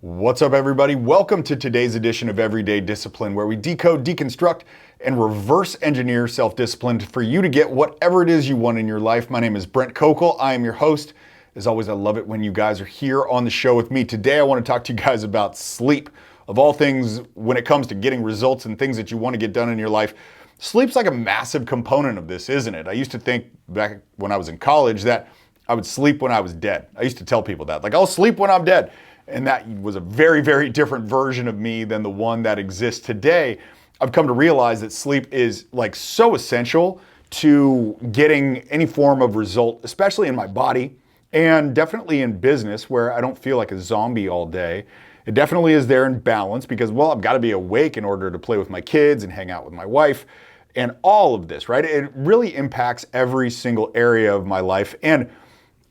What's up, everybody? Welcome to today's edition of Everyday Discipline, where we decode, deconstruct, and reverse engineer self-discipline for you to get whatever it is you want in your life. My name is Brent Kokel. I am your host. As always, I love it when you guys are here on the show with me. Today, I want to talk to you guys about sleep. Of all things, when it comes to getting results and things that you want to get done in your life, sleep's like a massive component of this, isn't it? I used to think back when I was in college that I would sleep when I was dead. I used to tell people that, like, I'll sleep when I'm dead. And that was a very, very different version of me than the one that exists today. I've come to realize that sleep is like so essential to getting any form of result, especially in my body and definitely in business where I don't feel like a zombie all day. It definitely is there in balance because, well, I've got to be awake in order to play with my kids and hang out with my wife and all of this, right? It really impacts every single area of my life. And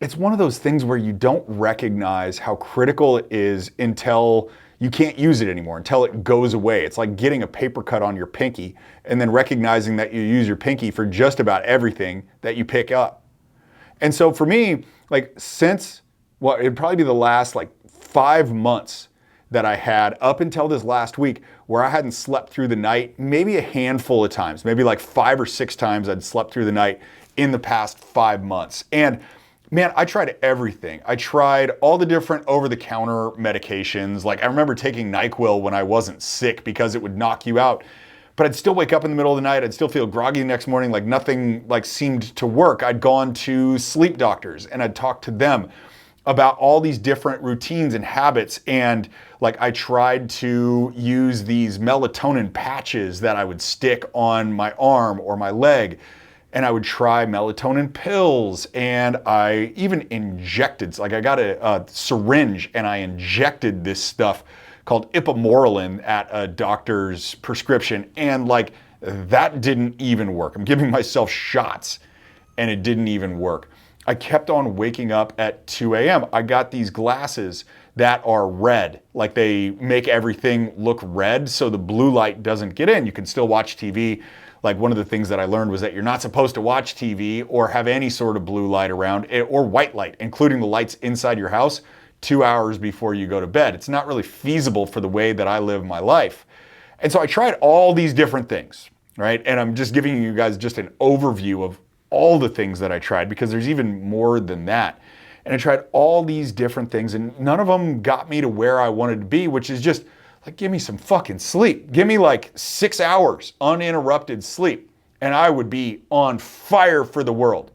it's one of those things where you don't recognize how critical it is until you can't use it anymore, until it goes away. It's like getting a paper cut on your pinky and then recognizing that you use your pinky for just about everything that you pick up. And so for me, like it'd probably be the last 5 months that I had up until this last week where I hadn't slept through the night, maybe a handful of times, maybe like 5 or 6 times I'd slept through the night in the past 5 months. And man, I tried everything. I tried all the different over-the-counter medications. Like I remember taking NyQuil when I wasn't sick because it would knock you out. But I'd still wake up in the middle of the night. I'd still feel groggy the next morning, like nothing seemed to work. I'd gone to sleep doctors and I'd talked to them about all these different routines and habits. And I tried to use these melatonin patches that I would stick on my arm or my leg. And I would try melatonin pills, and I even injected, I got a syringe and I injected this stuff called ipamorelin at a doctor's prescription, and that didn't even work. I'm giving myself shots and it didn't even work. I kept on waking up at 2 a.m. I got these glasses that are red, they make everything look red so the blue light doesn't get in. You can still watch TV. One of the things that I learned was that you're not supposed to watch TV or have any sort of blue light around or white light, including the lights inside your house 2 hours before you go to bed. It's not really feasible for the way that I live my life. And so I tried all these different things, right? And I'm just giving you guys just an overview of all the things that I tried because there's even more than that. And I tried all these different things and none of them got me to where I wanted to be, which is just give me some fucking sleep. Give me 6 hours uninterrupted sleep and I would be on fire for the world.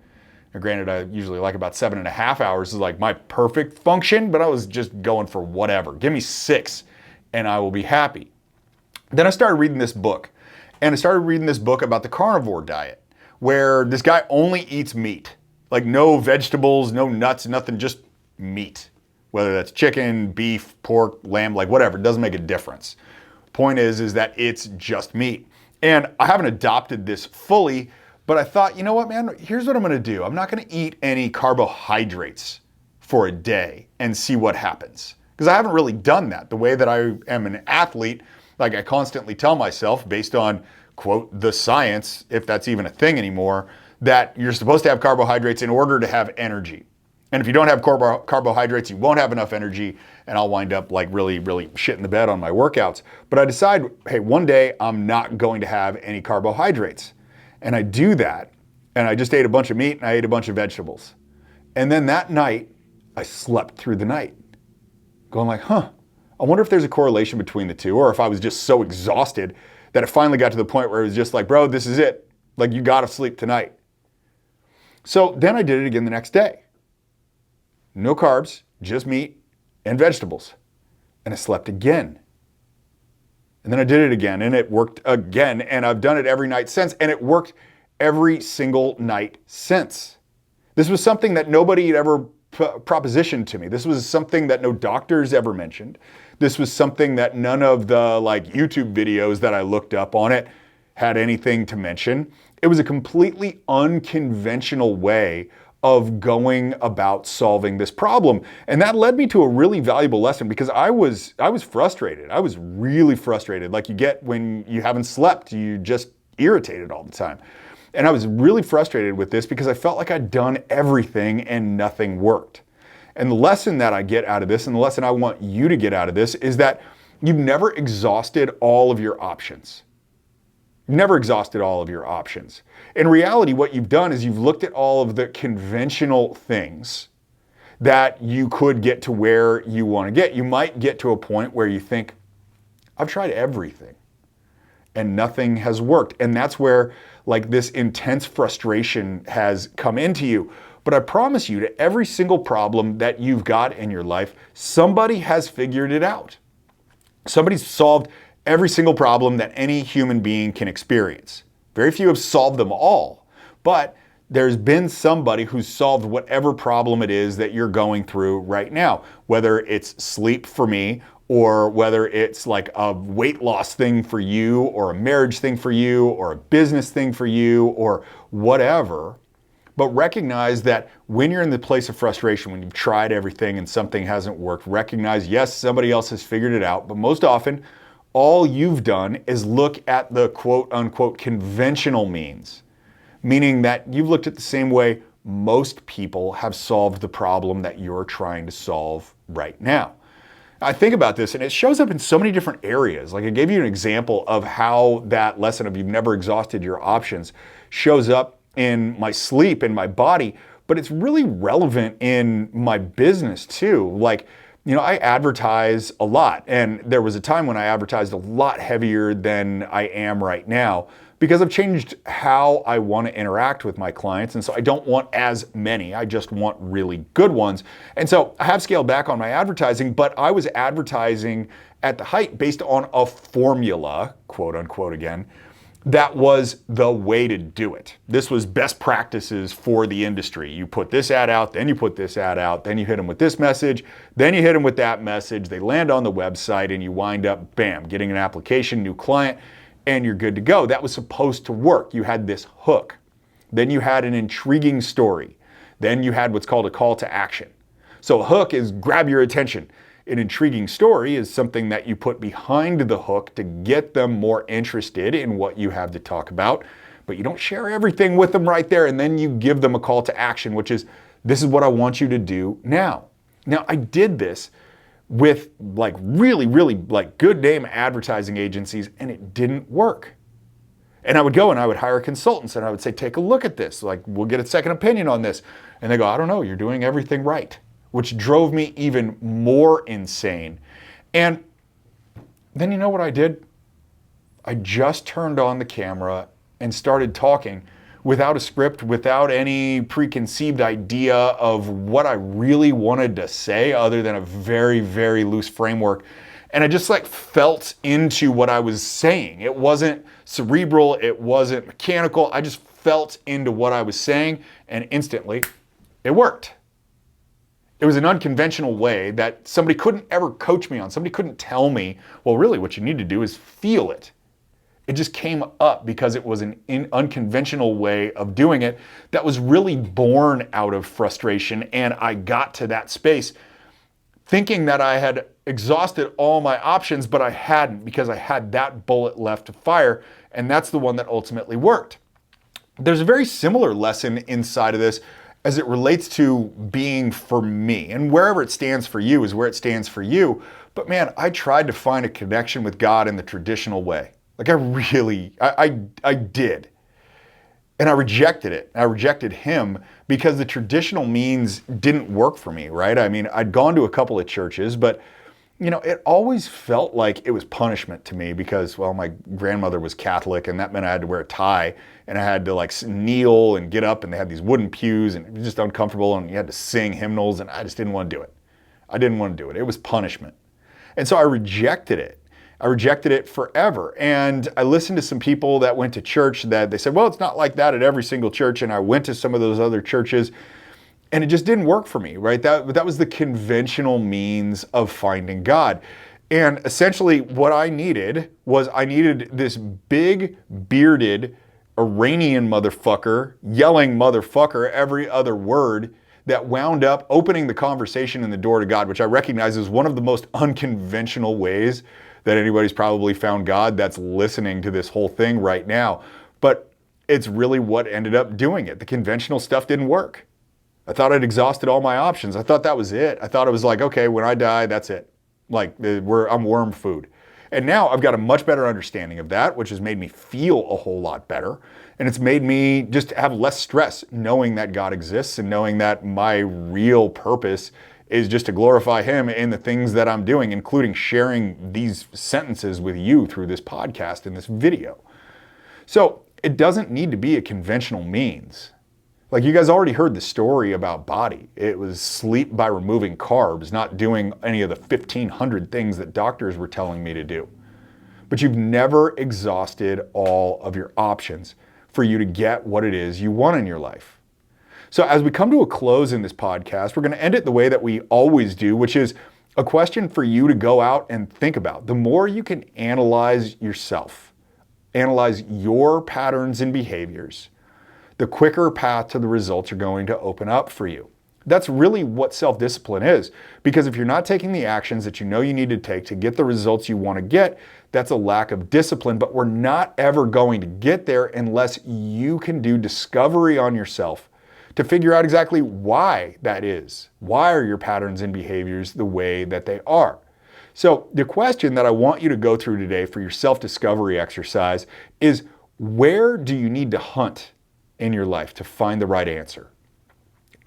Now, granted, I usually like about 7.5 hours is my perfect function, but I was just going for whatever. Give me 6 and I will be happy. Then I started reading this book and I started reading this book about the carnivore diet where this guy only eats meat, no vegetables, no nuts, nothing, just meat. Whether that's chicken, beef, pork, lamb, whatever, it doesn't make a difference. Point is that it's just meat. And I haven't adopted this fully, but I thought, you know what, man, here's what I'm gonna do. I'm not gonna eat any carbohydrates for a day and see what happens. Because I haven't really done that. The way that I am an athlete, I constantly tell myself based on, quote, the science, if that's even a thing anymore, that you're supposed to have carbohydrates in order to have energy. And if you don't have carbohydrates, you won't have enough energy and I'll wind up really, really shitting the bed on my workouts. But I decide, hey, one day I'm not going to have any carbohydrates. And I do that and I just ate a bunch of meat and I ate a bunch of vegetables. And then that night, I slept through the night going I wonder if there's a correlation between the two or if I was just so exhausted that it finally got to the point where it was just bro, this is it. You gotta sleep tonight. So then I did it again the next day. No carbs, just meat and vegetables. And I slept again. And then I did it again and it worked again. And I've done it every night since and it worked every single night since. This was something that nobody had ever propositioned to me. This was something that no doctors ever mentioned. This was something that none of the YouTube videos that I looked up on it had anything to mention. It was a completely unconventional way of going about solving this problem. And that led me to a really valuable lesson because I was frustrated. I was really frustrated like you get when you haven't slept. You just irritated all the time. And I was really frustrated with this because I felt like I'd done everything and nothing worked. And the lesson that I get out of this, and the lesson I want you to get out of this, is that you've never exhausted all of your options. You've never exhausted all of your options. In reality, what you've done is you've looked at all of the conventional things that you could get to where you want to get. You might get to a point where you think, I've tried everything and nothing has worked. And that's where like this intense frustration has come into you. But I promise you, to every single problem that you've got in your life, somebody has figured it out. Somebody's solved every single problem that any human being can experience. Very few have solved them all, but there's been somebody who's solved whatever problem it is that you're going through right now, whether it's sleep for me, or whether it's like a weight loss thing for you, or a marriage thing for you, or a business thing for you, or whatever. But recognize that when you're in the place of frustration, when you've tried everything and something hasn't worked, recognize, yes, somebody else has figured it out, but most often, all you've done is look at the quote unquote conventional means, meaning that you've looked at the same way most people have solved the problem that you're trying to solve right now. I think about this and it shows up in so many different areas. Like I gave you an example of how that lesson of you've never exhausted your options shows up in my sleep, in my body, but it's really relevant in my business too. Like, you know, I advertise a lot, and there was a time when I advertised a lot heavier than I am right now because I've changed how I want to interact with my clients. And so I don't want as many, I just want really good ones. And so I have scaled back on my advertising, but I was advertising at the height based on a formula, quote unquote again, that was the way to do it. This was best practices for the industry. You put this ad out, then you put this ad out, then you hit them with this message, then you hit them with that message, they land on the website and you wind up, bam, getting an application, new client, and you're good to go. That was supposed to work. You had this hook. Then you had an intriguing story. Then you had what's called a call to action. So a hook is grab your attention. An intriguing story is something that you put behind the hook to get them more interested in what you have to talk about, but you don't share everything with them right there, and then you give them a call to action, which is, this is what I want you to do now. Now, I did this with like really like good name advertising agencies, and it didn't work. And I would go and I would hire consultants and I would say, take a look at this. Like, we'll get a second opinion on this. And they go, I don't know, you're doing everything right, which drove me even more insane. And then you know what I did? I just turned on the camera and started talking without a script, without any preconceived idea of what I really wanted to say other than a very loose framework. And I just like felt into what I was saying. It wasn't cerebral, it wasn't mechanical. I just felt into what I was saying, and instantly it worked. It was an unconventional way that somebody couldn't ever coach me on. Somebody couldn't tell me, well, really what you need to do is feel it. It just came up because it was an unconventional way of doing it that was really born out of frustration. And I got to that space thinking that I had exhausted all my options, but I hadn't, because I had that bullet left to fire. And that's the one that ultimately worked. There's a very similar lesson inside of this as it relates to being for me, and wherever it stands for you is where it stands for you. But man, I tried to find a connection with God in the traditional way. Like I did. And I rejected it. I rejected him because the traditional means didn't work for me, right? I mean, I'd gone to a couple of churches, but you know, it always felt like it was punishment to me because, well, my grandmother was Catholic and that meant I had to wear a tie and I had to like kneel and get up, and they had these wooden pews and it was just uncomfortable, and you had to sing hymnals, and I just didn't want to do it. I didn't want to do it. It was punishment. And so I rejected it. I rejected it forever. And I listened to some people that went to church that they said, well, it's not like that at every single church. And I went to some of those other churches and it just didn't work for me, right? That was the conventional means of finding God. And essentially what I needed was this big bearded Iranian motherfucker yelling motherfucker every other word that wound up opening the conversation and the door to God, which I recognize is one of the most unconventional ways that anybody's probably found God that's listening to this whole thing right now. But it's really what ended up doing it. The conventional stuff didn't work. I thought I'd exhausted all my options. I thought that was it. I thought it was like, okay, when I die, that's it. Like I'm worm food. And now I've got a much better understanding of that, which has made me feel a whole lot better. And it's made me just have less stress knowing that God exists and knowing that my real purpose is just to glorify Him in the things that I'm doing, including sharing these sentences with you through this podcast and this video. So it doesn't need to be a conventional means. Like you guys already heard the story about body. It was sleep by removing carbs, not doing any of the 1,500 things that doctors were telling me to do. But you've never exhausted all of your options for you to get what it is you want in your life. So as we come to a close in this podcast, we're going to end it the way that we always do, which is a question for you to go out and think about. The more you can analyze yourself, analyze your patterns and behaviors, the quicker path to the results are going to open up for you. That's really what self-discipline is, because if you're not taking the actions that you know you need to take to get the results you want to get, that's a lack of discipline, but we're not ever going to get there unless you can do discovery on yourself to figure out exactly why that is. Why are your patterns and behaviors the way that they are? So the question that I want you to go through today for your self-discovery exercise is, where do you need to hunt in your life to find the right answer?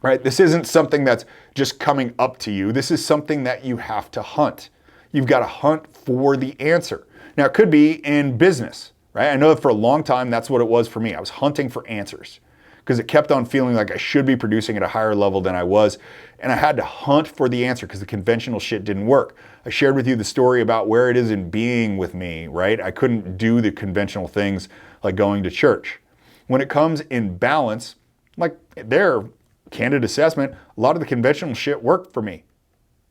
Right? This isn't something that's just coming up to you. This is something that you have to hunt. You've got to hunt for the answer. Now, it could be in business, right? I know that for a long time, that's what it was for me. I was hunting for answers because it kept on feeling like I should be producing at a higher level than I was. And I had to hunt for the answer because the conventional shit didn't work. I shared with you the story about where it is in being with me, right? I couldn't do the conventional things like going to church. When it comes in balance, like their candid assessment, a lot of the conventional shit worked for me,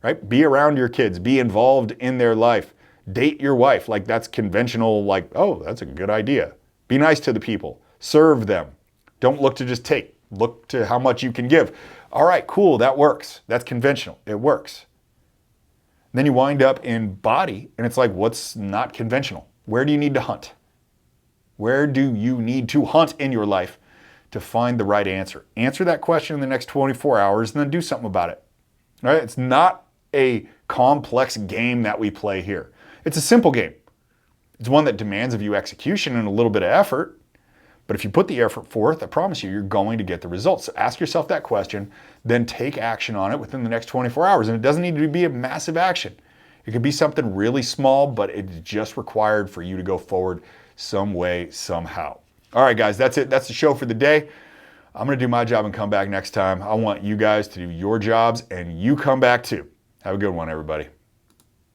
right? Be around your kids, be involved in their life, date your wife. Like that's conventional, like, oh, that's a good idea. Be nice to the people, serve them. Don't look to just take, look to how much you can give. All right, cool, that works. That's conventional, it works. And then you wind up in body and it's like, what's not conventional? Where do you need to hunt? Where do you need to hunt in your life to find the right answer? Answer that question in the next 24 hours and then do something about it. Right? It's not a complex game that we play here. It's a simple game. It's one that demands of you execution and a little bit of effort. But if you put the effort forth, I promise you, you're going to get the results. So ask yourself that question, then take action on it within the next 24 hours. And it doesn't need to be a massive action. It could be something really small, but it's just required for you to go forward some way, somehow. All right, guys, that's it. That's the show for the day. I'm going to do my job and come back next time. I want you guys to do your jobs and you come back too. Have a good one, everybody.